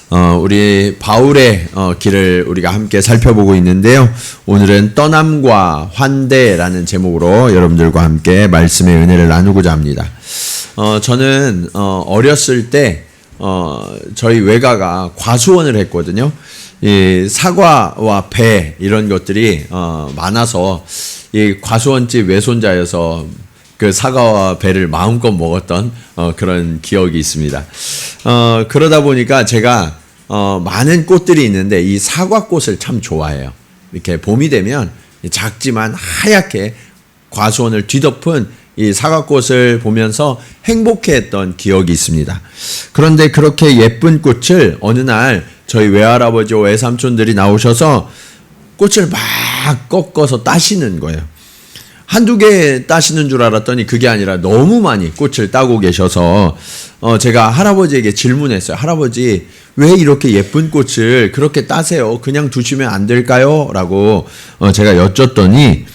우리 바울의 길을 우리가 함께 살펴보고 있는데요. 오늘은 떠남과 환대라는 제목으로 여러분들과 함께 말씀의 은혜를 나누고자 합니다. 저는 어렸을 때 저희 외가가 과수원을 했거든요. 이 사과와 배 이런 것들이 많아서 이 과수원집 외손자여서 그 사과와 배를 마음껏 먹었던 그런 기억이 있습니다. 그러다 보니까 제가 많은 꽃들이 있는데 이 사과꽃을 참 좋아해요. 이렇게 봄이 되면 작지만 하얗게 과수원을 뒤덮은 이 사과꽃을 보면서 행복해했던 기억이 있습니다. 그런데 그렇게 예쁜 꽃을 어느 날 저희 외할아버지와 외삼촌들이 나오셔서 꽃을 막 꺾어서 따시는 거예요. 한두 개 따시는 줄 알았더니 그게 아니라 너무 많이 꽃을 따고 계셔서 제가 할아버지에게 질문했어요. 할아버지, 왜 이렇게 예쁜 꽃을 그렇게 따세요? 그냥 두시면 안 될까요? 라고 제가 여쭸더니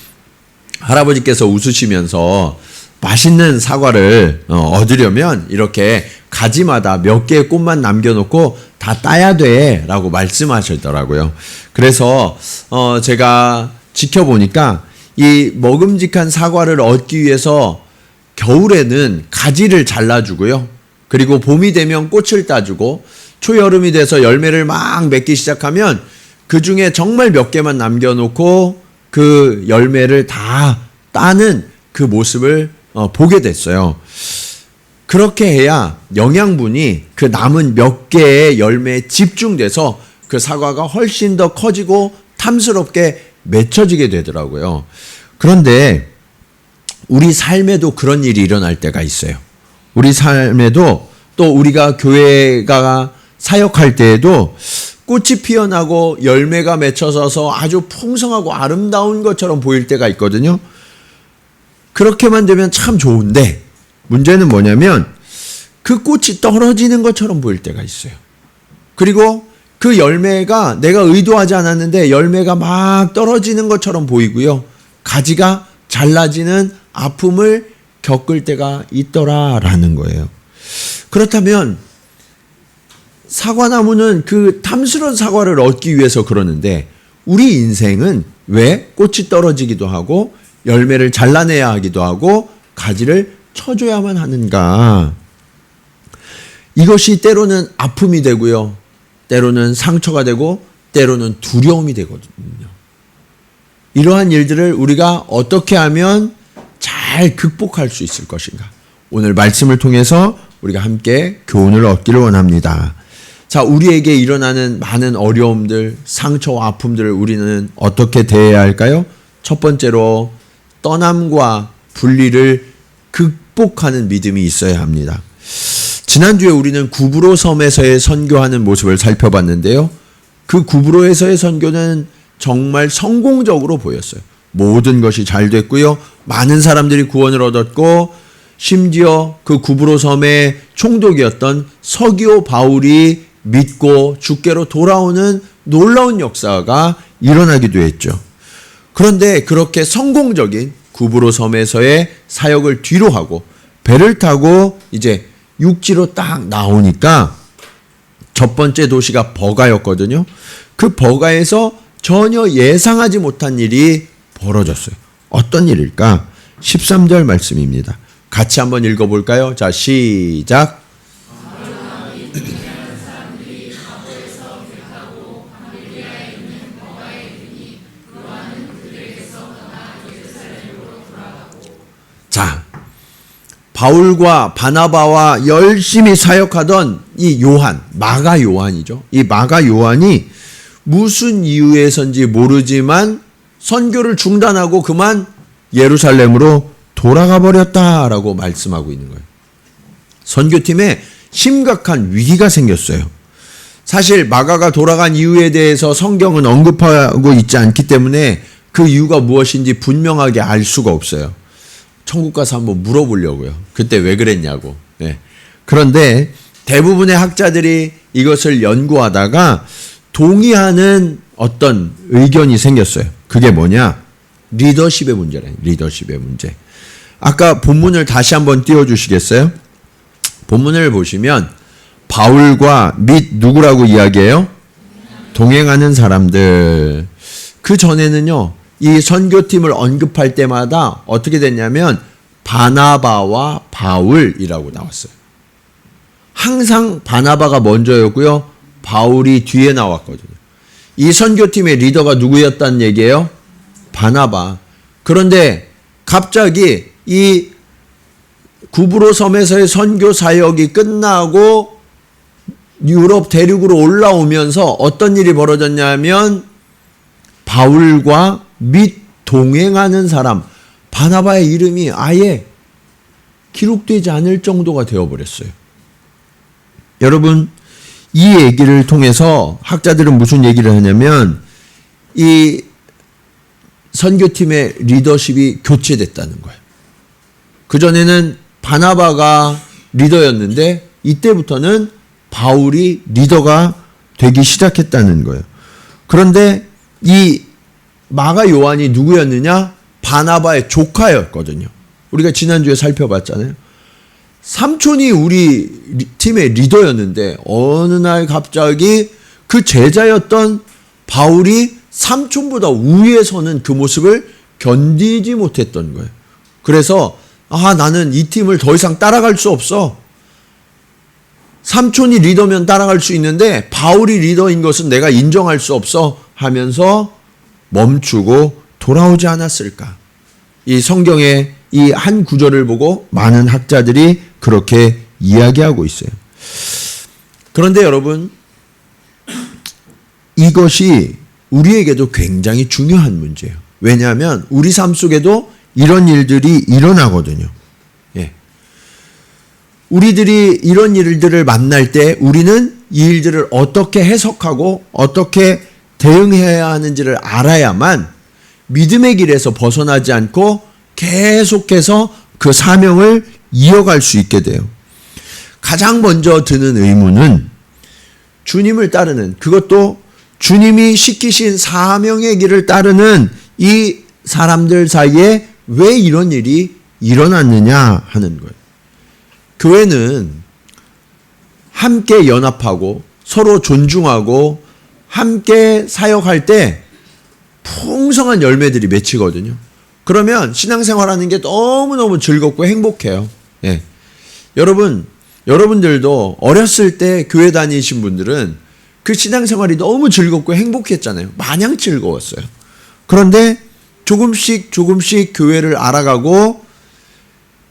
할아버지께서 웃으시면서 맛있는 사과를 얻으려면 이렇게 가지마다 몇 개의 꽃만 남겨놓고 다 따야 돼 라고 말씀하시더라고요. 그래서 제가 지켜보니까 이 먹음직한 사과를 얻기 위해서 겨울에는 가지를 잘라주고요. 그리고 봄이 되면 꽃을 따주고 초여름이 돼서 열매를 막 맺기 시작하면 그 중에 정말 몇 개만 남겨놓고 그 열매를 다 따는 그 모습을 보게 됐어요. 그렇게 해야 영양분이 그 남은 몇 개의 열매에 집중돼서 그 사과가 훨씬 더 커지고 탐스럽게 맺혀지게 되더라고요. 그런데 우리 삶에도 그런 일이 일어날 때가 있어요. 우리 삶에도 또 우리가 교회가 사역할 때에도 꽃이 피어나고 열매가 맺혀져서 아주 풍성하고 아름다운 것처럼 보일 때가 있거든요. 그렇게만 되면 참 좋은데 문제는 뭐냐면 그 꽃이 떨어지는 것처럼 보일 때가 있어요. 그리고 그 열매가 내가 의도하지 않았는데 열매가 막 떨어지는 것처럼 보이고요. 가지가 잘라지는 아픔을 겪을 때가 있더라라는 거예요. 그렇다면 사과나무는 그 탐스러운 사과를 얻기 위해서 그러는데 우리 인생은 왜 꽃이 떨어지기도 하고 열매를 잘라내야 하기도 하고 가지를 쳐줘야만 하는가? 이것이 때로는 아픔이 되고요. 때로는 상처가 되고 때로는 두려움이 되거든요. 이러한 일들을 우리가 어떻게 하면 잘 극복할 수 있을 것인가? 오늘 말씀을 통해서 우리가 함께 교훈을 얻기를 원합니다. 자, 우리에게 일어나는 많은 어려움들, 상처와 아픔들을 우리는 어떻게 대해야 할까요? 첫 번째로 떠남과 분리를 극복하는 믿음이 있어야 합니다. 지난주에 우리는 구브로 섬에서의 선교하는 모습을 살펴봤는데요. 그 구브로에서의 선교는 정말 성공적으로 보였어요. 모든 것이 잘 됐고요. 많은 사람들이 구원을 얻었고 심지어 그 구브로 섬의 총독이었던 서기오 바울이 믿고 주께로 돌아오는 놀라운 역사가 일어나기도 했죠. 그런데 그렇게 성공적인 구브로 섬에서의 사역을 뒤로 하고 배를 타고 이제 육지로 딱 나오니까 첫 번째 도시가 버가였거든요. 그 버가에서 전혀 예상하지 못한 일이 벌어졌어요. 어떤 일일까? 13절 말씀입니다. 같이 한번 읽어볼까요? 자, 시작. 자, 바울과 바나바와 열심히 사역하던 이 요한, 마가 요한이죠. 이 마가 요한이 무슨 이유에선지 모르지만 선교를 중단하고 그만 예루살렘으로 돌아가 버렸다라고 말씀하고 있는 거예요. 선교팀에 심각한 위기가 생겼어요. 사실 마가가 돌아간 이유에 대해서 성경은 언급하고 있지 않기 때문에 그 이유가 무엇인지 분명하게 알 수가 없어요. 천국 가서 한번 물어보려고요. 그때 왜 그랬냐고. 네. 그런데 대부분의 학자들이 이것을 연구하다가 동의하는 어떤 의견이 생겼어요. 그게 뭐냐? 리더십의 문제래요. 리더십의 문제. 아까 본문을 다시 한번 띄워주시겠어요? 본문을 보시면 바울과 및 누구라고 이야기해요? 동행하는 사람들. 그 전에는요, 이 선교팀을 언급할 때마다 어떻게 됐냐면 바나바와 바울이라고 나왔어요. 항상 바나바가 먼저였고요, 바울이 뒤에 나왔거든요. 이 선교팀의 리더가 누구였다는 얘기예요? 바나바. 그런데 갑자기 이 구브로 섬에서의 선교 사역이 끝나고 유럽 대륙으로 올라오면서 어떤 일이 벌어졌냐면 바울과 및 동행하는 사람, 바나바의 이름이 아예 기록되지 않을 정도가 되어버렸어요. 여러분, 이 얘기를 통해서 학자들은 무슨 얘기를 하냐면 이 선교팀의 리더십이 교체됐다는 거예요. 그전에는 바나바가 리더였는데 이때부터는 바울이 리더가 되기 시작했다는 거예요. 그런데 이 마가 요한이 누구였느냐? 바나바의 조카였거든요. 우리가 지난주에 살펴봤잖아요. 삼촌이 우리 팀의 리더였는데 어느 날 갑자기 그 제자였던 바울이 삼촌보다 위에 서는 그 모습을 견디지 못했던 거예요. 그래서 나는 이 팀을 더 이상 따라갈 수 없어. 삼촌이 리더면 따라갈 수 있는데 바울이 리더인 것은 내가 인정할 수 없어 하면서 멈추고 돌아오지 않았을까. 이 성경의 이 한 구절을 보고 많은 학자들이 그렇게 이야기하고 있어요. 그런데 여러분, 이것이 우리에게도 굉장히 중요한 문제예요. 왜냐하면 우리 삶 속에도 이런 일들이 일어나거든요. 예. 우리들이 이런 일들을 만날 때 우리는 이 일들을 어떻게 해석하고 어떻게 대응해야 하는지를 알아야만 믿음의 길에서 벗어나지 않고 계속해서 그 사명을 이어갈 수 있게 돼요. 가장 먼저 드는 의문은 주님을 따르는, 그것도 주님이 시키신 사명의 길을 따르는 이 사람들 사이에 왜 이런 일이 일어났느냐 하는 거예요. 교회는 함께 연합하고 서로 존중하고 함께 사역할 때 풍성한 열매들이 맺히거든요. 그러면 신앙생활하는 게 너무너무 즐겁고 행복해요. 예. 여러분들도 어렸을 때 교회 다니신 분들은 그 신앙생활이 너무 즐겁고 행복했잖아요. 마냥 즐거웠어요. 그런데 조금씩 교회를 알아가고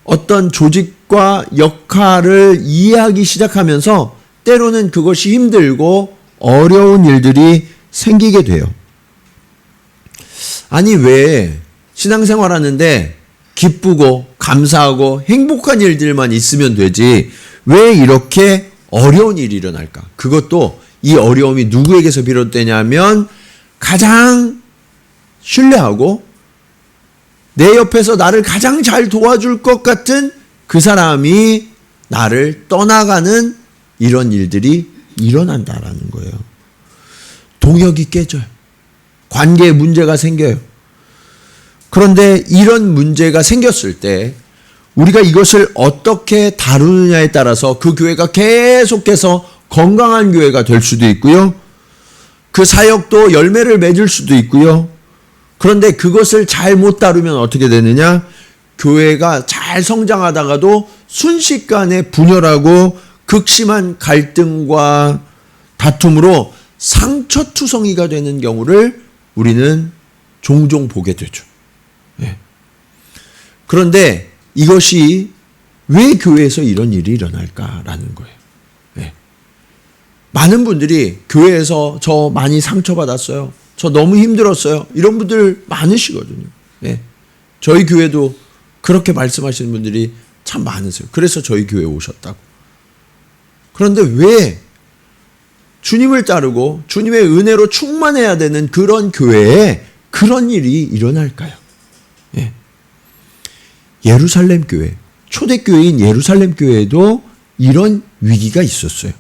어떤 조직과 역할을 이해하기 시작하면서 때로는 그것이 힘들고 어려운 일들이 생기게 돼요. 아니, 왜 신앙생활 하는데 기쁘고 감사하고 행복한 일들만 있으면 되지 왜 이렇게 어려운 일이 일어날까? 그것도 이 어려움이 누구에게서 비롯되냐면 가장 신뢰하고 내 옆에서 나를 가장 잘 도와줄 것 같은 그 사람이 나를 떠나가는 이런 일들이 일어난다라는 거예요. 동역이 깨져요. 관계에 문제가 생겨요. 그런데 이런 문제가 생겼을 때 우리가 이것을 어떻게 다루느냐에 따라서 그 교회가 계속해서 건강한 교회가 될 수도 있고요. 그 사역도 열매를 맺을 수도 있고요. 그런데 그것을 잘 못 다루면 어떻게 되느냐? 교회가 잘 성장하다가도 순식간에 분열하고 극심한 갈등과 다툼으로 상처투성이가 되는 경우를 우리는 종종 보게 되죠. 예. 그런데 이것이 왜 교회에서 이런 일이 일어날까라는 거예요. 예. 많은 분들이 교회에서 저 많이 상처받았어요. 저 너무 힘들었어요. 이런 분들 많으시거든요. 예. 저희 교회도 그렇게 말씀하시는 분들이 참 많으세요. 그래서 저희 교회에 오셨다고. 그런데 왜 주님을 따르고 주님의 은혜로 충만해야 되는 그런 교회에 그런 일이 일어날까요? 예. 예루살렘 교회, 초대교회인 예루살렘 교회에도 이런 위기가 있었어요.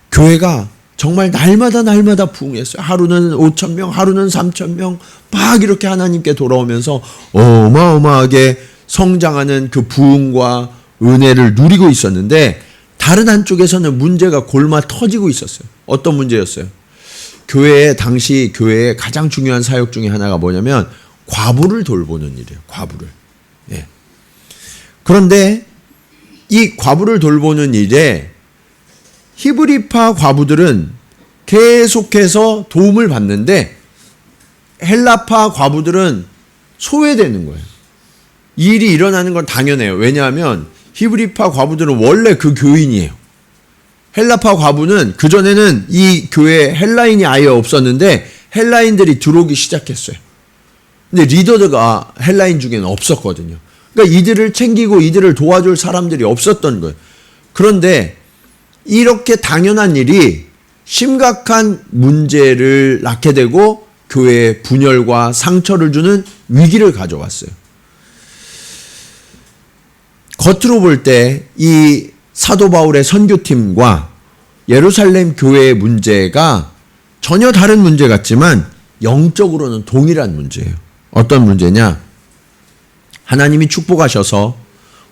교회가 정말 날마다 부흥했어요. 하루는 5,000명, 하루는 3,000명 막 이렇게 하나님께 돌아오면서 어마어마하게 성장하는 그 부흥과 은혜를 누리고 있었는데 다른 한쪽에서는 문제가 골마 터지고 있었어요. 어떤 문제였어요? 당시 교회의 가장 중요한 사역 중에 하나가 뭐냐면 과부를 돌보는 일이에요. 과부를. 예. 그런데 이 과부를 돌보는 일에 히브리파 과부들은 계속해서 도움을 받는데 헬라파 과부들은 소외되는 거예요. 이 일이 일어나는 건 당연해요. 왜냐하면 히브리파 과부들은 원래 그 교인이에요. 헬라파 과부는 그전에는 이 교회에 헬라인이 아예 없었는데 헬라인들이 들어오기 시작했어요. 근데 리더가 헬라인 중에는 없었거든요. 그러니까 이들을 챙기고 이들을 도와줄 사람들이 없었던 거예요. 그런데 이렇게 당연한 일이 심각한 문제를 낳게 되고 교회에 분열과 상처를 주는 위기를 가져왔어요. 겉으로 볼 때 이 사도 바울의 선교팀과 예루살렘 교회의 문제가 전혀 다른 문제 같지만 영적으로는 동일한 문제예요. 어떤 문제냐? 하나님이 축복하셔서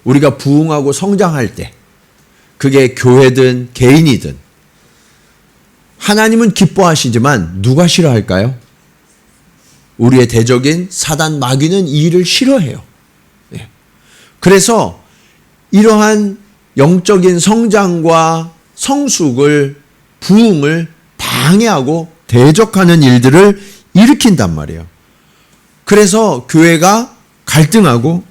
우리가 부흥하고 성장할 때 그게 교회든 개인이든 하나님은 기뻐하시지만 누가 싫어할까요? 우리의 대적인 사단 마귀는 이 일을 싫어해요. 그래서 이러한 영적인 성장과 성숙을, 부흥을 방해하고 대적하는 일들을 일으킨단 말이에요. 그래서 교회가 갈등하고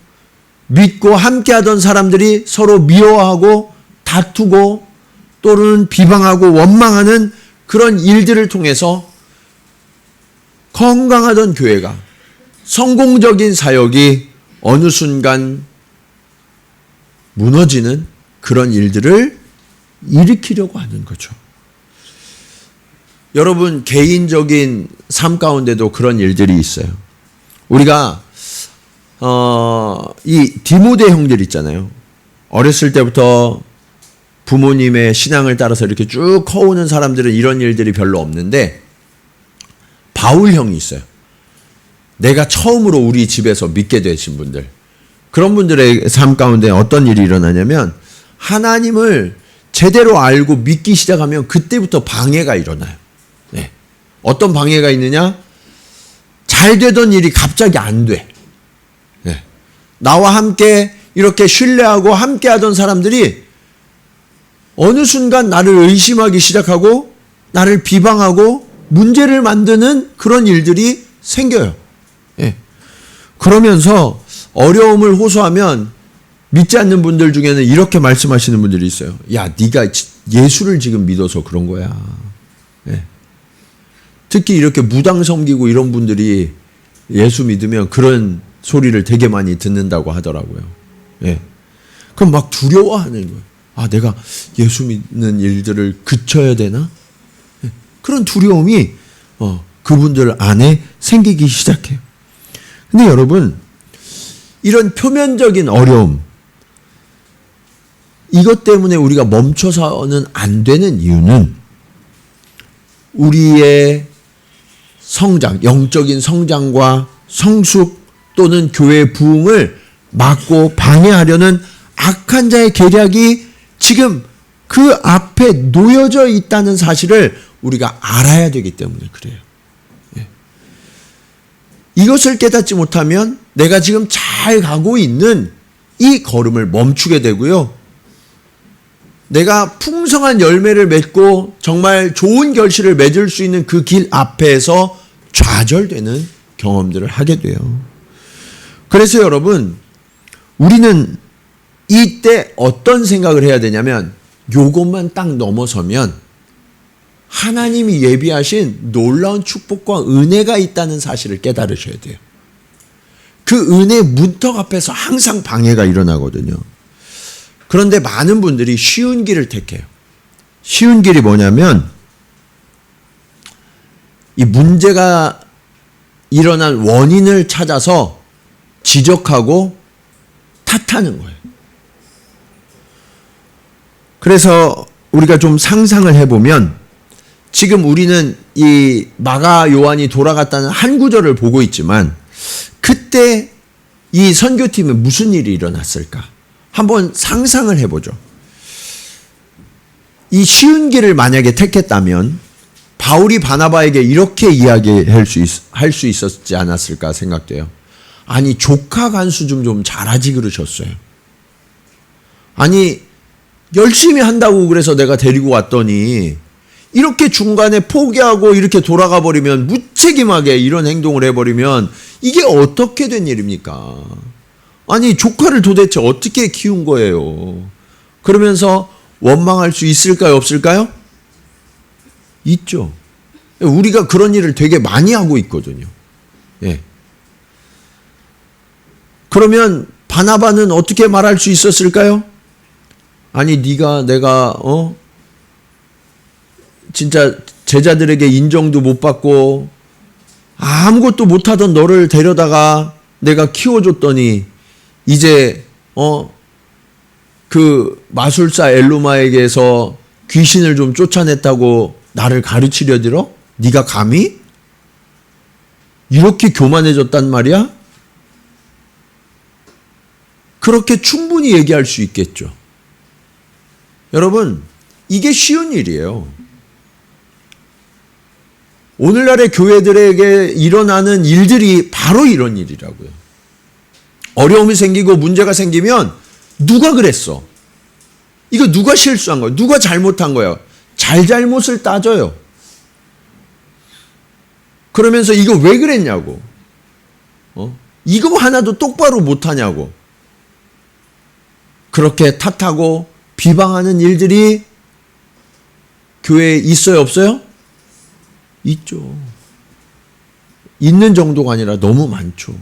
믿고 함께하던 사람들이 서로 미워하고 다투고 또는 비방하고 원망하는 그런 일들을 통해서 건강하던 교회가 성공적인 사역이 어느 순간 무너지는 그런 일들을 일으키려고 하는 거죠. 여러분 개인적인 삶 가운데도 그런 일들이 있어요. 우리가 이 디모데 형들 있잖아요. 어렸을 때부터 부모님의 신앙을 따라서 이렇게 쭉 커오는 사람들은 이런 일들이 별로 없는데 바울 형이 있어요. 내가 처음으로 우리 집에서 믿게 되신 분들. 그런 분들의 삶 가운데 어떤 일이 일어나냐면 하나님을 제대로 알고 믿기 시작하면 그때부터 방해가 일어나요. 네. 어떤 방해가 있느냐? 잘 되던 일이 갑자기 안 돼. 네. 나와 함께 이렇게 신뢰하고 함께 하던 사람들이 어느 순간 나를 의심하기 시작하고 나를 비방하고 문제를 만드는 그런 일들이 생겨요. 예. 그러면서 어려움을 호소하면 믿지 않는 분들 중에는 이렇게 말씀하시는 분들이 있어요. 야, 네가 예수를 지금 믿어서 그런 거야. 예. 특히 이렇게 무당 섬기고 이런 분들이 예수 믿으면 그런 소리를 되게 많이 듣는다고 하더라고요. 예. 그럼 막 두려워하는 거예요. 아, 내가 예수 믿는 일들을 그쳐야 되나? 예. 그런 두려움이 그분들 안에 생기기 시작해요. 근데 여러분, 이런 표면적인 어려움, 이것 때문에 우리가 멈춰서는 안 되는 이유는 우리의 성장, 영적인 성장과 성숙 또는 교회의 부흥을 막고 방해하려는 악한 자의 계략이 지금 그 앞에 놓여져 있다는 사실을 우리가 알아야 되기 때문에 그래요. 예. 이것을 깨닫지 못하면 내가 지금 잘 가고 있는 이 걸음을 멈추게 되고요. 내가 풍성한 열매를 맺고 정말 좋은 결실을 맺을 수 있는 그 길 앞에서 좌절되는 경험들을 하게 돼요. 그래서 여러분, 우리는 이때 어떤 생각을 해야 되냐면 요것만 딱 넘어서면 하나님이 예비하신 놀라운 축복과 은혜가 있다는 사실을 깨달으셔야 돼요. 그 은혜의 문턱 앞에서 항상 방해가 일어나거든요. 그런데 많은 분들이 쉬운 길을 택해요. 쉬운 길이 뭐냐면 이 문제가 일어난 원인을 찾아서 지적하고 탓하는 거예요. 그래서 우리가 좀 상상을 해보면 지금 우리는 이 마가 요한이 돌아갔다는 한 구절을 보고 있지만 그때 이 선교팀에 무슨 일이 일어났을까? 한번 상상을 해보죠. 이 쉬운 길을 만약에 택했다면 바울이 바나바에게 이렇게 이야기할 수 있었지 않았을까 생각돼요. 아니, 조카 간수 좀 잘하지 그러셨어요. 아니, 열심히 한다고 그래서 내가 데리고 왔더니 이렇게 중간에 포기하고 이렇게 돌아가 버리면, 무책임하게 이런 행동을 해버리면 이게 어떻게 된 일입니까? 아니, 조카를 도대체 어떻게 키운 거예요? 그러면서 원망할 수 있을까요, 없을까요? 있죠. 우리가 그런 일을 되게 많이 하고 있거든요. 예. 그러면 바나바는 어떻게 말할 수 있었을까요? 아니, 내가 진짜 제자들에게 인정도 못 받고 아무것도 못하던 너를 데려다가 내가 키워줬더니 이제 그 마술사 엘루마에게서 귀신을 좀 쫓아냈다고 나를 가르치려 들어? 네가 감히? 이렇게 교만해졌단 말이야? 그렇게 충분히 얘기할 수 있겠죠. 여러분, 이게 쉬운 일이에요. 오늘날의 교회들에게 일어나는 일들이 바로 이런 일이라고요. 어려움이 생기고 문제가 생기면 누가 그랬어? 이거 누가 실수한 거야? 누가 잘못한 거야? 잘못을 따져요. 그러면서 이거 왜 그랬냐고. 이거 하나도 똑바로 못하냐고. 그렇게 탓하고 비방하는 일들이 교회에 있어요, 없어요? 있죠. 있는 정도가 아니라 너무 많죠.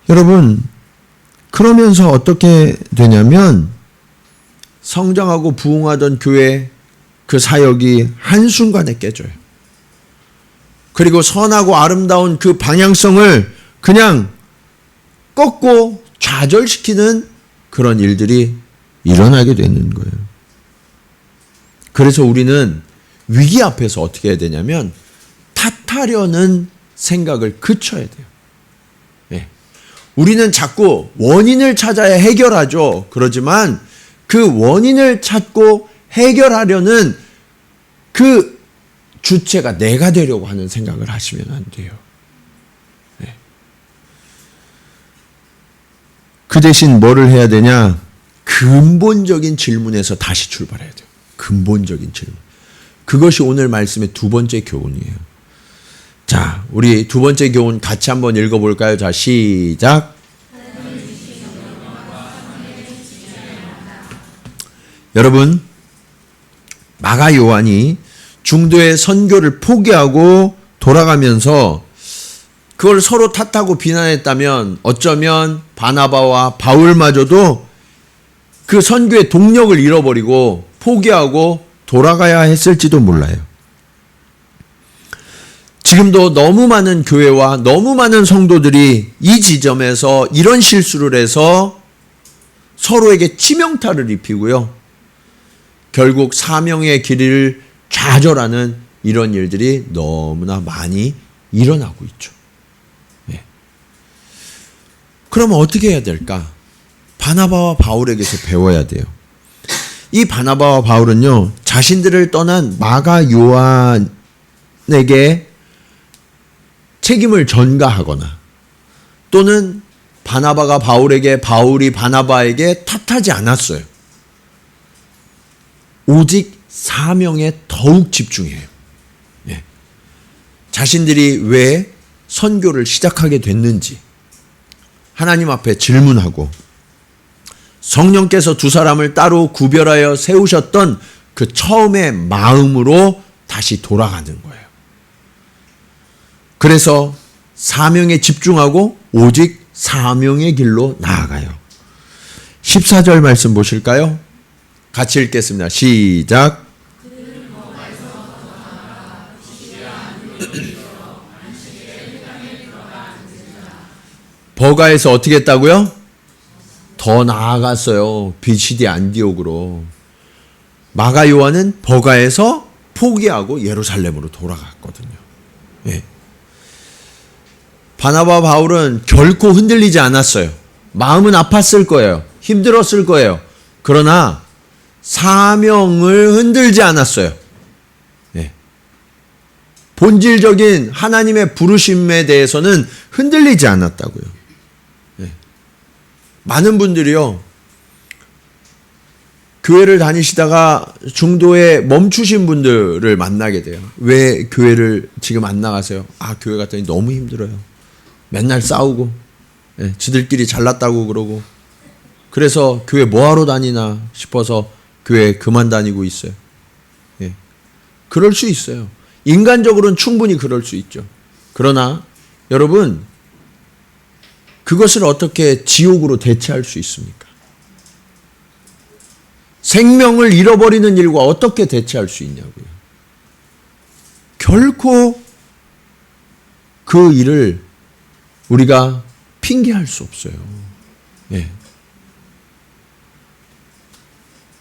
여러분, 그러면서 어떻게 되냐면 성장하고 부흥하던 교회 그 사역이 한순간에 깨져요. 그리고 선하고 아름다운 그 방향성을 그냥 꺾고 좌절시키는 그런 일들이 일어나게 되는 거예요. 그래서 우리는 위기 앞에서 어떻게 해야 되냐면 탓하려는 생각을 그쳐야 돼요. 네. 우리는 자꾸 원인을 찾아야 해결하죠. 그러지만 그 원인을 찾고 해결하려는 그 주체가 내가 되려고 하는 생각을 하시면 안 돼요. 네. 그 대신 뭐를 해야 되냐? 근본적인 질문에서 다시 출발해야 돼요. 근본적인 질문. 그것이 오늘 말씀의 두 번째 교훈이에요. 자, 우리 두 번째 교훈 같이 한번 읽어볼까요? 자, 시작. 여러분, 마가 요한이 중도의 선교를 포기하고 돌아가면서 그걸 서로 탓하고 비난했다면 어쩌면 바나바와 바울마저도 그 선교의 동력을 잃어버리고 포기하고 돌아가야 했을지도 몰라요. 지금도 너무 많은 교회와 너무 많은 성도들이 이 지점에서 이런 실수를 해서 서로에게 치명타를 입히고요. 결국 사명의 길을 좌절하는 이런 일들이 너무나 많이 일어나고 있죠. 네. 그러면 어떻게 해야 될까? 바나바와 바울에게서 배워야 돼요. 이 바나바와 바울은요, 자신들을 떠난 마가 요한에게 책임을 전가하거나 또는 바나바가 바울에게, 바울이 바나바에게 탓하지 않았어요. 오직 사명에 더욱 집중해요. 네. 자신들이 왜 선교를 시작하게 됐는지 하나님 앞에 질문하고 성령께서 두 사람을 따로 구별하여 세우셨던 그 처음의 마음으로 다시 돌아가는 거예요. 그래서 사명에 집중하고 오직 사명의 길로 나아가요. 14절 말씀 보실까요? 같이 읽겠습니다. 시작. 버가에서 어떻게 했다고요? 더 나아갔어요. 비시디 안디옥으로. 마가 요한은 버가에서 포기하고 예루살렘으로 돌아갔거든요. 예. 바나바 바울은 결코 흔들리지 않았어요. 마음은 아팠을 거예요. 힘들었을 거예요. 그러나 사명을 흔들지 않았어요. 예. 본질적인 하나님의 부르심에 대해서는 흔들리지 않았다고요. 예. 많은 분들이요, 교회를 다니시다가 중도에 멈추신 분들을 만나게 돼요. 왜 교회를 지금 안 나가세요? 아, 교회 갔더니 너무 힘들어요. 맨날 싸우고, 예, 지들끼리 잘났다고 그러고, 그래서 교회 뭐하러 다니나 싶어서 교회 그만 다니고 있어요. 예. 그럴 수 있어요. 인간적으로는 충분히 그럴 수 있죠. 그러나 여러분, 그것을 어떻게 지옥으로 대체할 수 있습니까? 생명을 잃어버리는 일과 어떻게 대체할 수 있냐고요. 결코 그 일을 우리가 핑계할 수 없어요. 예.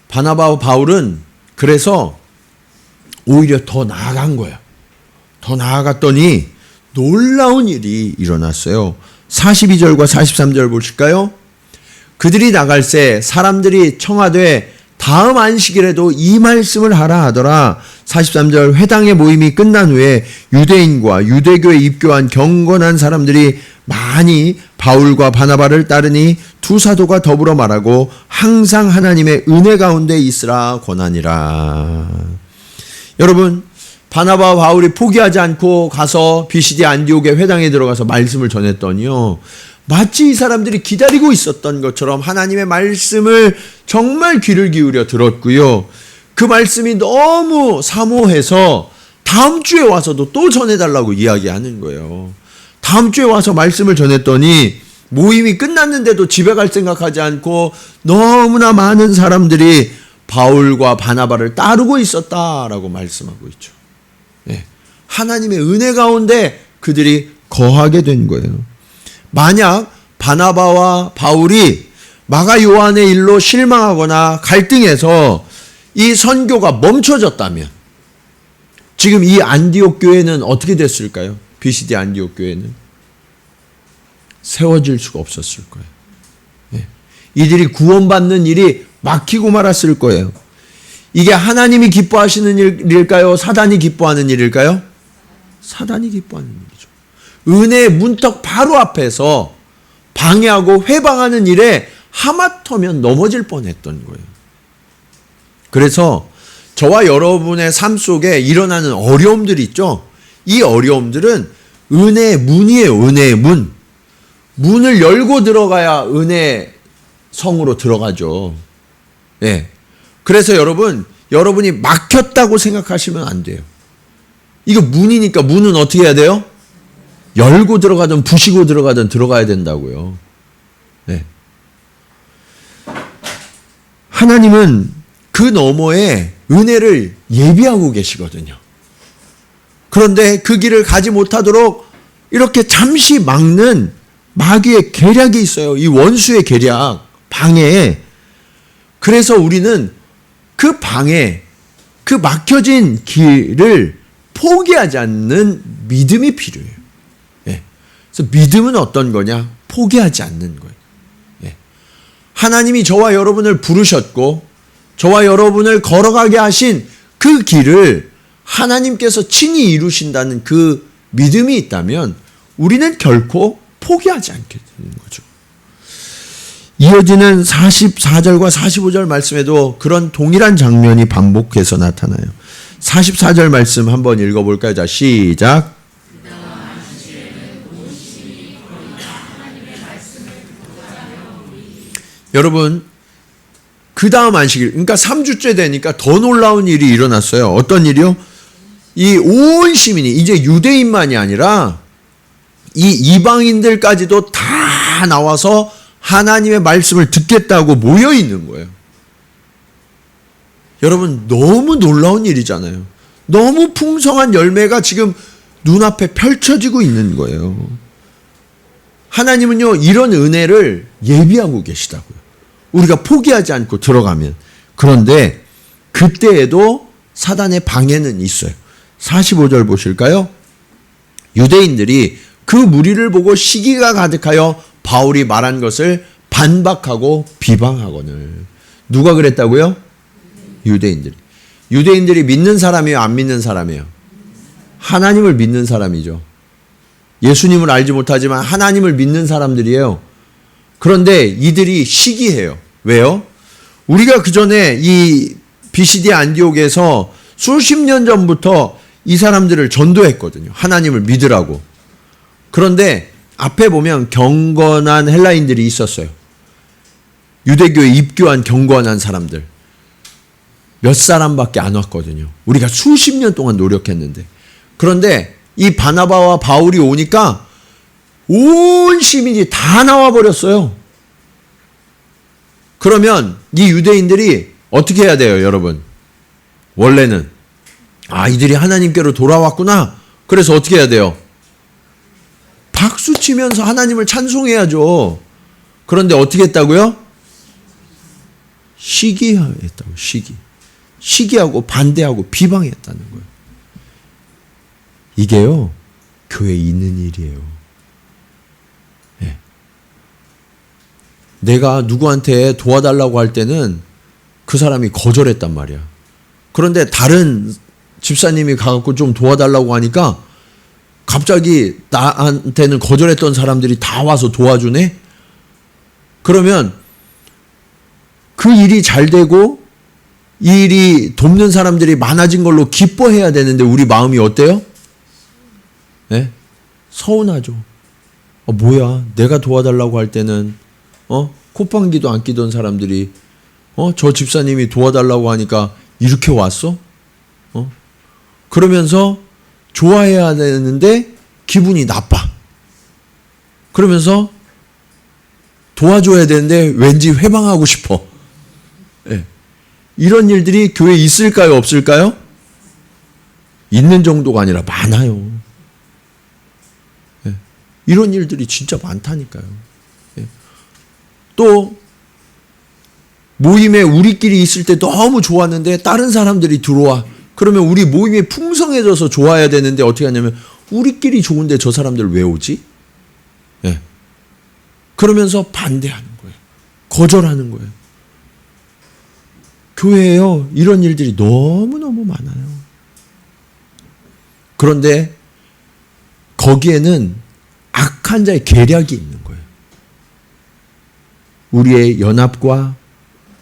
바나바와 바울은 그래서 오히려 더 나아간 거야. 더 나아갔더니 놀라운 일이 일어났어요. 42절과 43절 보실까요? 그들이 나갈새 사람들이 청하되 다음 안식일에도 이 말씀을 하라 하더라. 43절 회당의 모임이 끝난 후에 유대인과 유대교에 입교한 경건한 사람들이 많이 바울과 바나바를 따르니 두 사도가 더불어 말하고 항상 하나님의 은혜 가운데 있으라 권하니라. 여러분, 바나바와 바울이 포기하지 않고 가서 비시디 안디옥의 회당에 들어가서 말씀을 전했더니요, 마치 이 사람들이 기다리고 있었던 것처럼 하나님의 말씀을 정말 귀를 기울여 들었고요. 그 말씀이 너무 사모해서 다음 주에 와서도 또 전해달라고 이야기하는 거예요. 다음 주에 와서 말씀을 전했더니 모임이 끝났는데도 집에 갈 생각하지 않고 너무나 많은 사람들이 바울과 바나바를 따르고 있었다라고 말씀하고 있죠. 네. 하나님의 은혜 가운데 그들이 거하게 된 거예요. 만약 바나바와 바울이 마가 요한의 일로 실망하거나 갈등해서 이 선교가 멈춰졌다면 지금 이 안디옥 교회는 어떻게 됐을까요? 비시디 안디옥 교회는 세워질 수가 없었을 거예요. 네. 이들이 구원받는 일이 막히고 말았을 거예요. 이게 하나님이 기뻐하시는 일일까요? 사단이 기뻐하는 일일까요? 사단이 기뻐하는 일이죠. 은혜의 문턱 바로 앞에서 방해하고 회방하는 일에 하마터면 넘어질 뻔했던 거예요. 그래서 저와 여러분의 삶 속에 일어나는 어려움들이 있죠. 이 어려움들은 은혜의 문이에요. 은혜의 문. 문을 열고 들어가야 은혜 성으로 들어가죠. 예. 그래서 여러분이 막혔다고 생각하시면 안 돼요. 이거 문이니까 문은 어떻게 해야 돼요? 열고 들어가든 부시고 들어가든 들어가야 된다고요. 네. 하나님은 그 너머에 은혜를 예비하고 계시거든요. 그런데 그 길을 가지 못하도록 이렇게 잠시 막는 마귀의 계략이 있어요. 이 원수의 계략, 방해. 그래서 우리는 그 방해, 그 막혀진 길을 포기하지 않는 믿음이 필요해요. 예. 그래서 믿음은 어떤 거냐? 포기하지 않는 거예요. 예. 하나님이 저와 여러분을 부르셨고 저와 여러분을 걸어가게 하신 그 길을 하나님께서 친히 이루신다는 그 믿음이 있다면 우리는 결코 포기하지 않게 되는 거죠. 이어지는 44절과 45절 말씀에도 그런 동일한 장면이 반복해서 나타나요. 44절 말씀 한번 읽어볼까요? 자, 시작. 여러분, 그 다음 안식일, 그러니까 3주째 되니까 더 놀라운 일이 일어났어요. 어떤 일이요? 이 온 시민이 이제 유대인만이 아니라 이 이방인들까지도 다 나와서 하나님의 말씀을 듣겠다고 모여 있는 거예요. 여러분, 너무 놀라운 일이잖아요. 너무 풍성한 열매가 지금 눈앞에 펼쳐지고 있는 거예요. 하나님은요, 이런 은혜를 예비하고 계시다고요. 우리가 포기하지 않고 들어가면. 그런데 그때에도 사단의 방해는 있어요. 45절 보실까요? 유대인들이 그 무리를 보고 시기가 가득하여 바울이 말한 것을 반박하고 비방하거늘. 누가 그랬다고요? 유대인들이 믿는 사람이에요, 안 믿는 사람이에요? 하나님을 믿는 사람이죠. 예수님을 알지 못하지만 하나님을 믿는 사람들이에요. 그런데 이들이 시기해요. 왜요? 우리가 그 전에 이 BCD 안디옥에서 수십 년 전부터 이 사람들을 전도했거든요. 하나님을 믿으라고. 그런데 앞에 보면 경건한 헬라인들이 있었어요. 유대교에 입교한 경건한 사람들. 몇 사람밖에 안 왔거든요. 우리가 수십 년 동안 노력했는데. 그런데 이 바나바와 바울이 오니까 온 시민이 다 나와버렸어요. 그러면 이 유대인들이 어떻게 해야 돼요, 여러분? 원래는 이들이 하나님께로 돌아왔구나. 그래서 어떻게 해야 돼요? 박수 치면서 하나님을 찬송해야죠. 그런데 어떻게 했다고요? 시기했다고. 시기하고 반대하고 비방했다는 거예요. 이게요, 교회에 있는 일이에요. 네. 내가 누구한테 도와달라고 할 때는 그 사람이 거절했단 말이야. 그런데 다른 집사님이 가갖고 좀 도와달라고 하니까 갑자기 나한테는 거절했던 사람들이 다 와서 도와주네? 그러면 그 일이 잘 되고 이 일이 돕는 사람들이 많아진 걸로 기뻐해야 되는데 우리 마음이 어때요? 네? 서운하죠. 뭐야, 내가 도와달라고 할 때는 콧방귀도 안 끼던 사람들이 저 집사님이 도와달라고 하니까 이렇게 왔어? 그러면서 좋아해야 되는데 기분이 나빠. 그러면서 도와줘야 되는데 왠지 회방하고 싶어. 네. 이런 일들이 교회에 있을까요, 없을까요? 있는 정도가 아니라 많아요. 네. 이런 일들이 진짜 많다니까요. 네. 또 모임에 우리끼리 있을 때 너무 좋았는데 다른 사람들이 들어와. 그러면 우리 모임이 풍성해져서 좋아야 되는데 어떻게 하냐면 우리끼리 좋은데 저 사람들 왜 오지? 네. 그러면서 반대하는 거예요. 거절하는 거예요. 교회에요, 이런 일들이 너무너무 많아요. 그런데 거기에는 악한 자의 계략이 있는 거예요. 우리의 연합과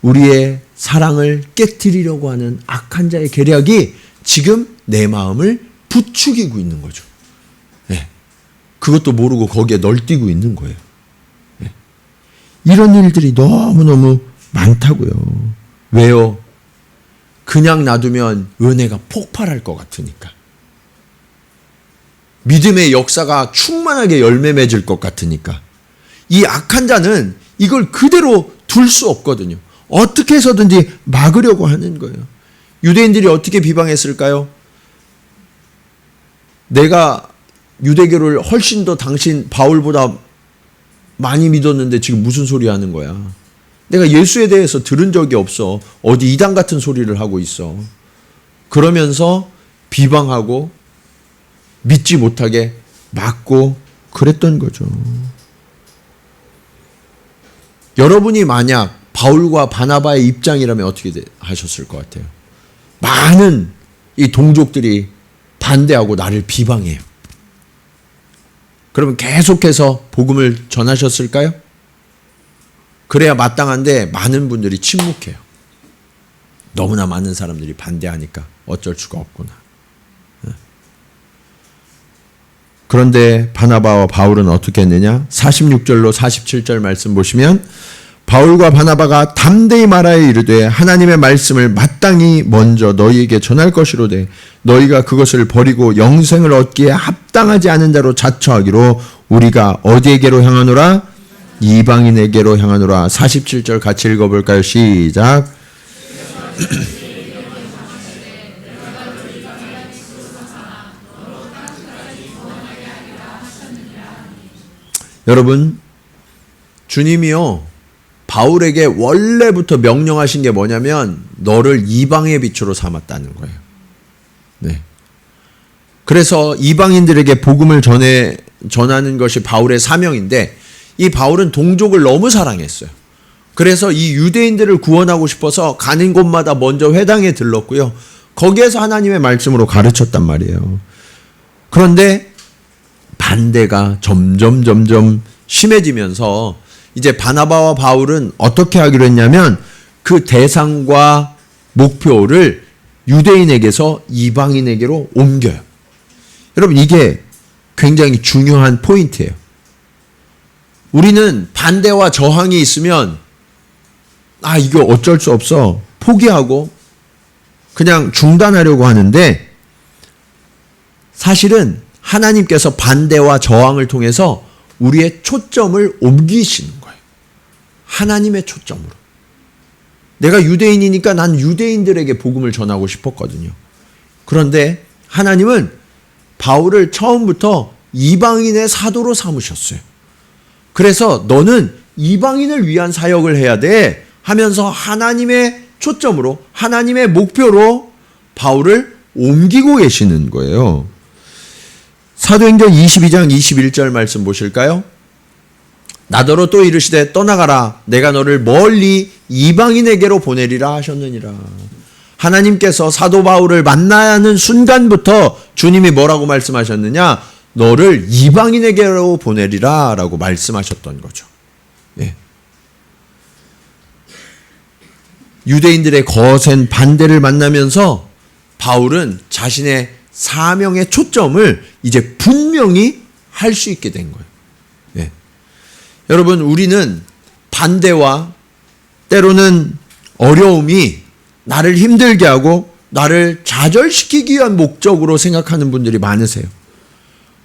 우리의 사랑을 깨트리려고 하는 악한 자의 계략이 지금 내 마음을 부추기고 있는 거죠. 네. 그것도 모르고 거기에 널뛰고 있는 거예요. 네. 이런 일들이 너무너무 많다고요. 왜요? 그냥 놔두면 은혜가 폭발할 것 같으니까. 믿음의 역사가 충만하게 열매 맺을 것 같으니까. 이 악한 자는 이걸 그대로 둘 수 없거든요. 어떻게 해서든지 막으려고 하는 거예요. 유대인들이 어떻게 비방했을까요? 내가 유대교를 훨씬 더 당신 바울보다 많이 믿었는데 지금 무슨 소리 하는 거야? 내가 예수에 대해서 들은 적이 없어. 어디 이단 같은 소리를 하고 있어. 그러면서 비방하고 믿지 못하게 막고 그랬던 거죠. 여러분이 만약 바울과 바나바의 입장이라면 어떻게 하셨을 것 같아요? 많은 이 동족들이 반대하고 나를 비방해요. 그러면 계속해서 복음을 전하셨을까요? 그래야 마땅한데 많은 분들이 침묵해요. 너무나 많은 사람들이 반대하니까 어쩔 수가 없구나. 그런데 바나바와 바울은 어떻게 했느냐? 46절로 47절 말씀 보시면 바울과 바나바가 담대히 말하여 이르되 하나님의 말씀을 마땅히 먼저 너희에게 전할 것이로되 너희가 그것을 버리고 영생을 얻기에 합당하지 않은 자로 자처하기로 우리가 어디에게로 향하노라? 이방인에게로 향하노라. 47절 같이 읽어볼까요? 시작. 여러분, 주님이요 바울에게 원래부터 명령하신 게 뭐냐면 너를 이방의 빛으로 삼았다는 거예요. 네. 그래서 이방인들에게 복음을 전하는 것이 바울의 사명인데 이 바울은 동족을 너무 사랑했어요. 그래서 이 유대인들을 구원하고 싶어서 가는 곳마다 먼저 회당에 들렀고요. 거기에서 하나님의 말씀으로 가르쳤단 말이에요. 그런데 반대가 점점 심해지면서 이제 바나바와 바울은 어떻게 하기로 했냐면 그 대상과 목표를 유대인에게서 이방인에게로 옮겨요. 여러분, 이게 굉장히 중요한 포인트예요. 우리는 반대와 저항이 있으면 이거 어쩔 수 없어 포기하고 그냥 중단하려고 하는데, 사실은 하나님께서 반대와 저항을 통해서 우리의 초점을 옮기시는 거예요. 하나님의 초점으로. 내가 유대인이니까 난 유대인들에게 복음을 전하고 싶었거든요. 그런데 하나님은 바울을 처음부터 이방인의 사도로 삼으셨어요. 그래서 너는 이방인을 위한 사역을 해야 돼 하면서 하나님의 초점으로, 하나님의 목표로 바울을 옮기고 계시는 거예요. 사도행전 22장 21절 말씀 보실까요? 나더러 또 이르시되 떠나가라, 내가 너를 멀리 이방인에게로 보내리라 하셨느니라. 하나님께서 사도 바울을 만나야 하는 순간부터 주님이 뭐라고 말씀하셨느냐? 너를 이방인에게로 보내리라 라고 말씀하셨던 거죠. 예. 유대인들의 거센 반대를 만나면서 바울은 자신의 사명의 초점을 이제 분명히 할 수 있게 된 거예요. 예. 여러분, 우리는 반대와 때로는 어려움이 나를 힘들게 하고 나를 좌절시키기 위한 목적으로 생각하는 분들이 많으세요.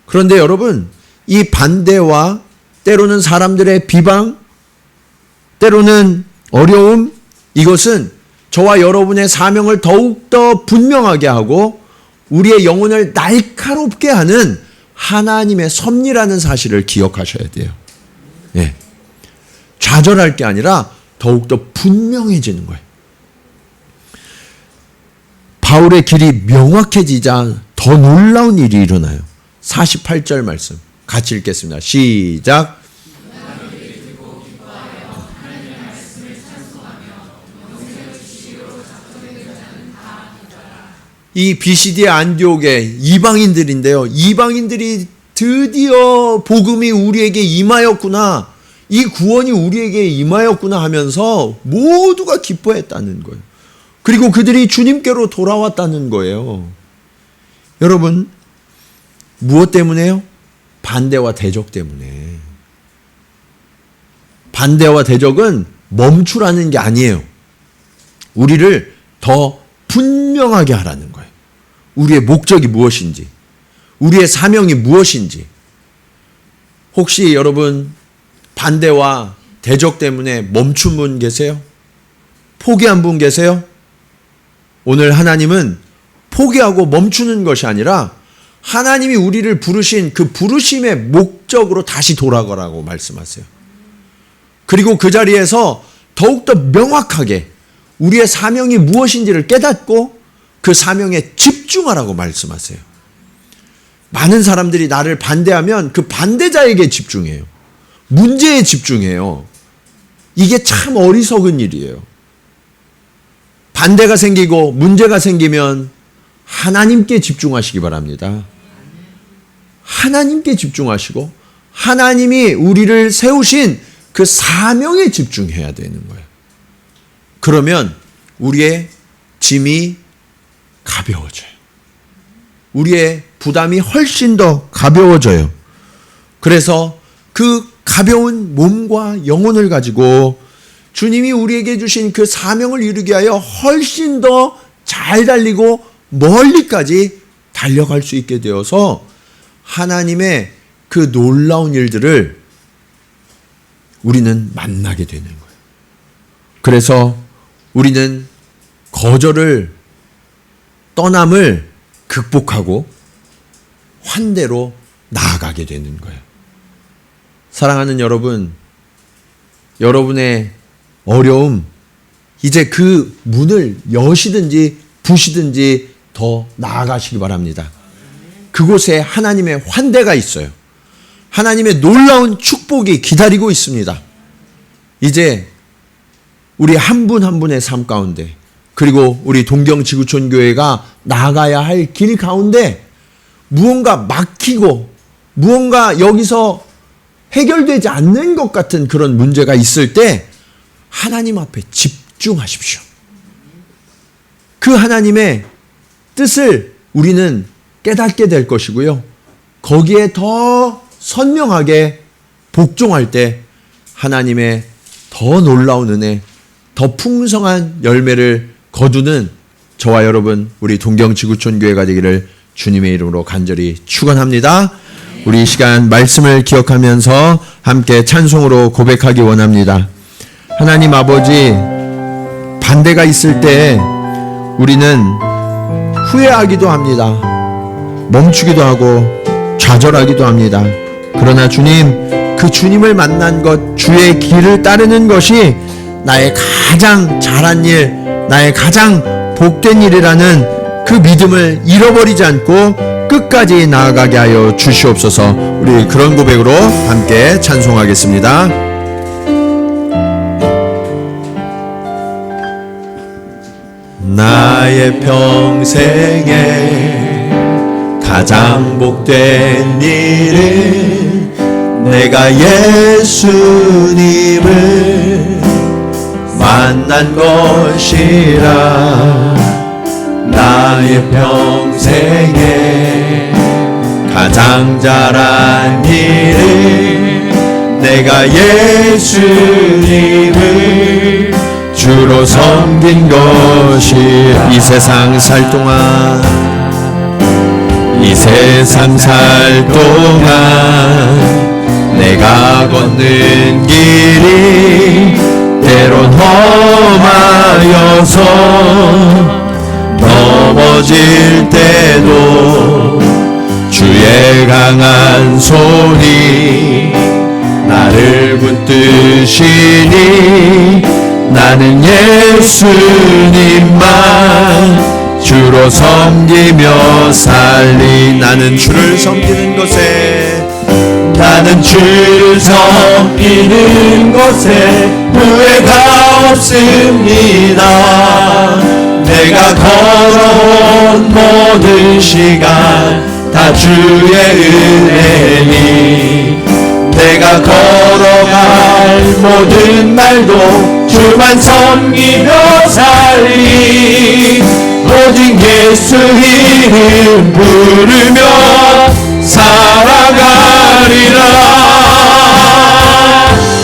그런데 여러분, 이 반대와 때로는 사람들의 비방, 때로는 어려움, 이것은 저와 여러분의 사명을 더욱더 분명하게 하고 우리의 영혼을 날카롭게 하는 하나님의 섭리라는 사실을 기억하셔야 돼요. 예. 좌절할 게 아니라 더욱더 분명해지는 거예요. 바울의 길이 명확해지자 더 놀라운 일이 일어나요. 48절 말씀 같이 읽겠습니다. 시작. 이 비시디아 안디옥의 이방인들인데요. 이방인들이 드디어 복음이 우리에게 임하였구나, 이 구원이 우리에게 임하였구나 하면서 모두가 기뻐했다는 거예요. 그리고 그들이 주님께로 돌아왔다는 거예요. 여러분, 무엇 때문에요? 반대와 대적 때문에. 반대와 대적은 멈추라는 게 아니에요. 우리를 더 분명하게 하라는 거예요. 우리의 목적이 무엇인지, 우리의 사명이 무엇인지. 혹시 여러분 반대와 대적 때문에 멈춘 분 계세요? 포기한 분 계세요? 오늘 하나님은 포기하고 멈추는 것이 아니라 하나님이 우리를 부르신 그 부르심의 목적으로 다시 돌아가라고 말씀하세요. 그리고 그 자리에서 더욱더 명확하게 우리의 사명이 무엇인지를 깨닫고 그 사명에 집중하라고 말씀하세요. 많은 사람들이 나를 반대하면 그 반대자에게 집중해요. 문제에 집중해요. 이게 참 어리석은 일이에요. 반대가 생기고 문제가 생기면 하나님께 집중하시기 바랍니다. 하나님께 집중하시고 하나님이 우리를 세우신 그 사명에 집중해야 되는 거예요. 그러면 우리의 짐이 가벼워져요. 우리의 부담이 훨씬 더 가벼워져요. 그래서 그 가벼운 몸과 영혼을 가지고 주님이 우리에게 주신 그 사명을 이루기 위하여 훨씬 더 잘 달리고 멀리까지 달려갈 수 있게 되어서 하나님의 그 놀라운 일들을 우리는 만나게 되는 거예요. 그래서 우리는 거절을, 떠남을 극복하고 환대로 나아가게 되는 거예요. 사랑하는 여러분, 여러분의 어려움, 이제 그 문을 여시든지 부시든지 더 나아가시기 바랍니다. 그곳에 하나님의 환대가 있어요. 하나님의 놀라운 축복이 기다리고 있습니다. 이제 우리 한 분 한 분의 삶 가운데, 그리고 우리 동경지구촌교회가 나아가야 할 길 가운데 무언가 막히고 무언가 여기서 해결되지 않는 것 같은 그런 문제가 있을 때 하나님 앞에 집중하십시오. 그 하나님의 뜻을 우리는 깨닫게 될 것이고요. 거기에 더 선명하게 복종할 때 하나님의 더 놀라운 은혜, 더 풍성한 열매를 거두는 저와 여러분, 우리 동경지구촌교회가 되기를 주님의 이름으로 간절히 축원합니다. 우리 이 시간 말씀을 기억하면서 함께 찬송으로 고백하기 원합니다. 하나님 아버지, 반대가 있을 때 우리는 후회하기도 합니다. 멈추기도 하고 좌절하기도 합니다. 그러나 주님, 그 주님을 만난 것, 주의 길을 따르는 것이 나의 가장 잘한 일, 나의 가장 복된 일이라는 그 믿음을 잃어버리지 않고 끝까지 나아가게 하여 주시옵소서. 우리 그런 고백으로 함께 찬송하겠습니다. 나의 평생에 가장 복된 일은 내가 예수님을 만난 것이라. 나의 평생에 가장 잘한 일은 내가 예수님을 주로 섬긴 것이라. 이 세상 살 동안, 이 세상 살 동안 내가 걷는 길이 때론 험하여서 넘어질 때도 주의 강한 손이 나를 붙드시니 나는 예수님만 주로 섬기며 살리. 나는 주를 섬기는 것에, 나는 주를 섬기는 것에 후회가 없습니다. 내가 걸어온 모든 시간 다 주의 은혜니, 내가 걸어갈 모든 날도 주만 섬기며 살리. 오직 예수 이름 부르며 살아가리라.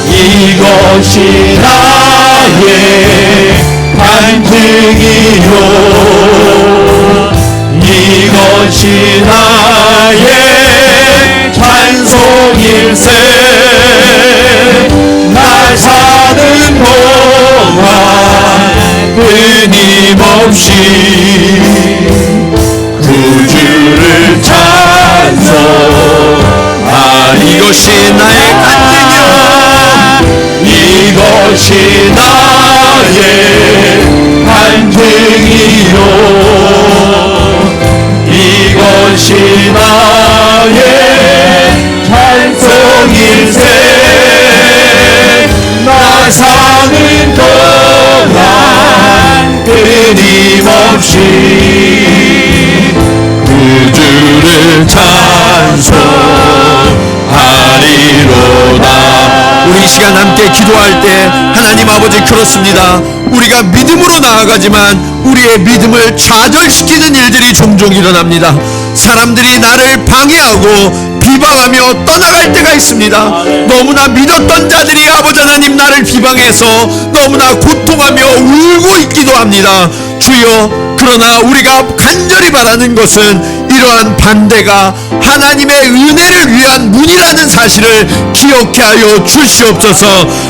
이것이 나의 반증이요, 이것이 나의 찬송일세. 날 사는 동안 끊임없이 구주를 찬송하. 이것이 나의 간증이요, 이것이 나의 간증이요, 이것이 나의 찬송일세. 나 사는 동안 끊임없이 구주를 찬송하리로다. 우리 이 시간 함께 기도할 때 하나님 아버지, 그렇습니다. 우리가 믿음으로 나아가지만 우리의 믿음을 좌절시키는 일들이 종종 일어납니다. 사람들이 나를 방해하고 비방하며 떠나갈 때가 있습니다. 너무나 믿었던 자들이 아버지 하나님 나를 비방해서 너무나 고통하며 울고 있기도 합니다. 주여, 그러나 우리가 간절히 바라는 것은 이러한 반대가 하나님의 은혜를 위한 문이라는 사실을 기억해 하여 주시옵소서.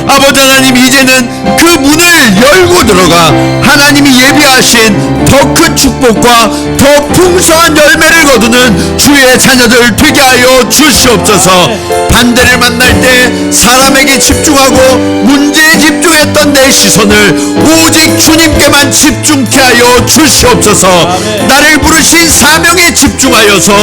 아버지 하나님, 이제는 그 문을 열고 들어가 하나님 하나님이 예비하신 더 큰 축복과 더 풍성한 열매를 거두는 주의 자녀들 되게 하여 주시옵소서. 반대를 만날 때 사람에게 집중하고 문제에 집중했던 내 시선을 오직 주님께만 집중케 하여 주시옵소서. 나를 부르신 사명에 집중하여서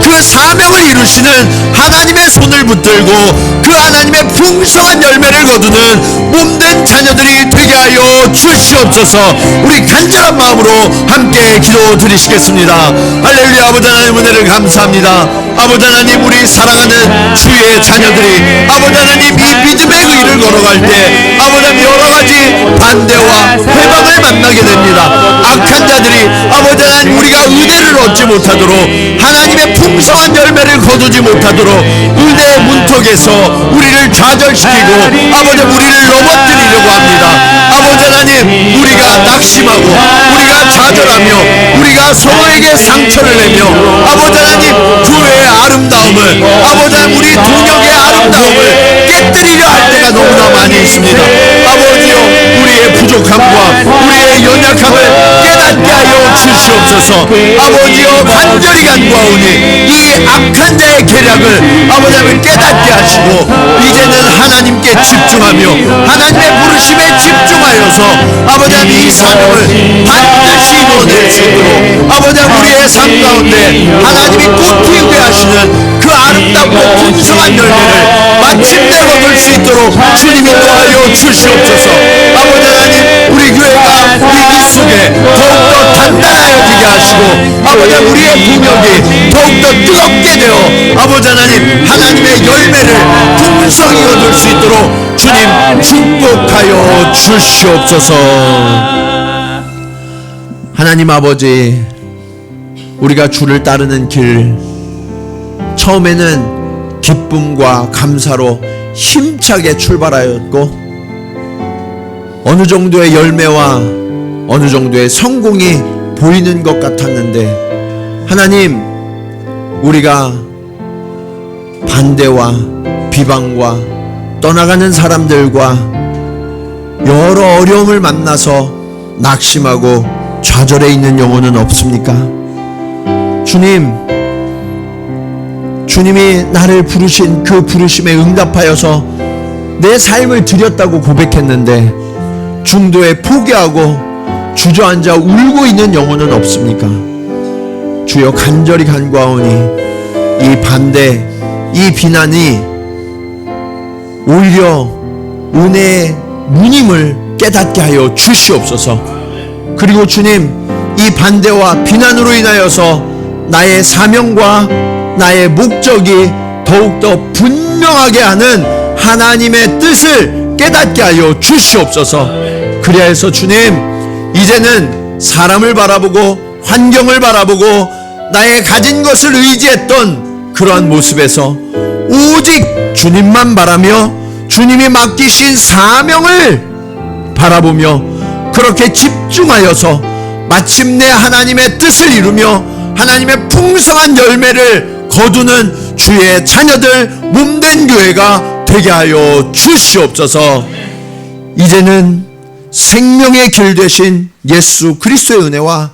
그 사명을 이루시는 하나님의 손을 붙들고 그 하나님의 풍성한 열매를 거두는 몸된 자녀들이 되게 하여 주시옵소서. 우리 간절한 마음으로 함께 기도드리시겠습니다. 할렐루야. 아버지 하나님 은혜를 감사합니다. 아버지 하나님, 우리 사랑하는 주의 자녀들이 아버지 하나님 이 믿음의 길을 걸어갈 때 아버지 하나님 여러가지 반대와 회방을 만나게 됩니다. 악한 자들이 아버지 하나님 우리가 은혜를 얻지 못하도록, 하나님의 풍성한 열매를 거두지 못하도록 은혜의 문턱에서 우리를 좌절시키고 아버지 우리를 넘어뜨리려고 합니다. 아버지 하나님, 우리가 낙심하고 우리가 좌절하며 우리가 서로에게 상처를 내며 아버지 하나님 교회의 아름다움을, 아버지 하나님 우리 동역의 아름다움을 깨뜨리려 할 때가 너무나 많이 있습니다. 아버지여, 우리의 부족함과 우리의 연약함을 깨닫게 하여 주시옵소서. 아버지여, 간절히 간구하오니 이 악한 자의 계략을 아버지 하나님 깨닫게 하시고 이제는 하나님께 집중하며 하나님의 부르심에 집중하여서 아버지 하나님 이 사명을 반드시 이루어낼 수 있도록 아버지 하나님 우리의 삶 가운데 하나님이 꽃 피우게 하시는 그 아름답고 풍성한 열매를 마침내 거둘 수 있도록 주님이 도와여 주시옵소서. 아버지 하나님, 우리 교회가 위기 속에 더욱더 단단해지게 하시고 아버지 하나님 우리의 동역이 더욱더 뜨겁게 되어 아버지 하나님 하나님의 열매를 풍성히 거둘 수 있도록 주님 축복하여 주시옵소서. 하나님 아버지, 우리가 주를 따르는 길, 처음에는 기쁨과 감사로 힘차게 출발하였고 어느 정도의 열매와 어느 정도의 성공이 보이는 것 같았는데 하나님, 우리가 반대와 비방과 떠나가는 사람들과 여러 어려움을 만나서 낙심하고 좌절해 있는 영혼은 없습니까? 주님이 나를 부르신 그 부르심에 응답하여서 내 삶을 드렸다고 고백했는데 중도에 포기하고 주저앉아 울고 있는 영혼은 없습니까? 주여, 간절히 간구하오니 이 반대, 이 비난이 오히려 은혜의 문임을 깨닫게 하여 주시옵소서. 그리고 주님, 이 반대와 비난으로 인하여서 나의 사명과 나의 목적이 더욱더 분명하게 하는 하나님의 뜻을 깨닫게 하여 주시옵소서. 그리하여서 주님, 이제는 사람을 바라보고 환경을 바라보고 나의 가진 것을 의지했던 그러한 모습에서 오직 주님만 바라며 주님이 맡기신 사명을 바라보며 그렇게 집중하여서 마침내 하나님의 뜻을 이루며 하나님의 풍성한 열매를 거두는 주의 자녀들 몸된 교회가 되게 하여 주시옵소서. 이제는 생명의 길 되신 예수 그리스도의 은혜와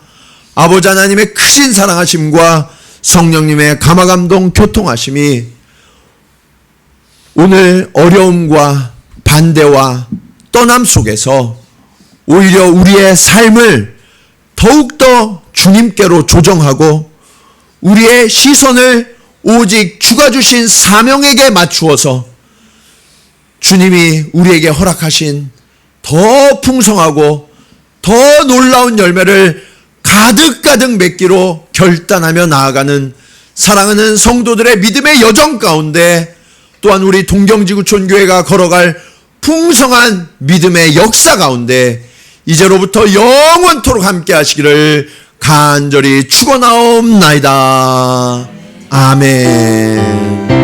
아버지 하나님의 크신 사랑하심과 성령님의 감화감동 교통하심이 오늘 어려움과 반대와 떠남 속에서 오히려 우리의 삶을 더욱더 주님께로 조정하고 우리의 시선을 오직 주가 주신 사명에게 맞추어서 주님이 우리에게 허락하신 더 풍성하고 더 놀라운 열매를 가득가득 맺기로 결단하며 나아가는 사랑하는 성도들의 믿음의 여정 가운데 또한 우리 동경지구촌 교회가 걸어갈 풍성한 믿음의 역사 가운데 이제로부터 영원토록 함께 하시기를 간절히 축원하옵나이다. 아멘.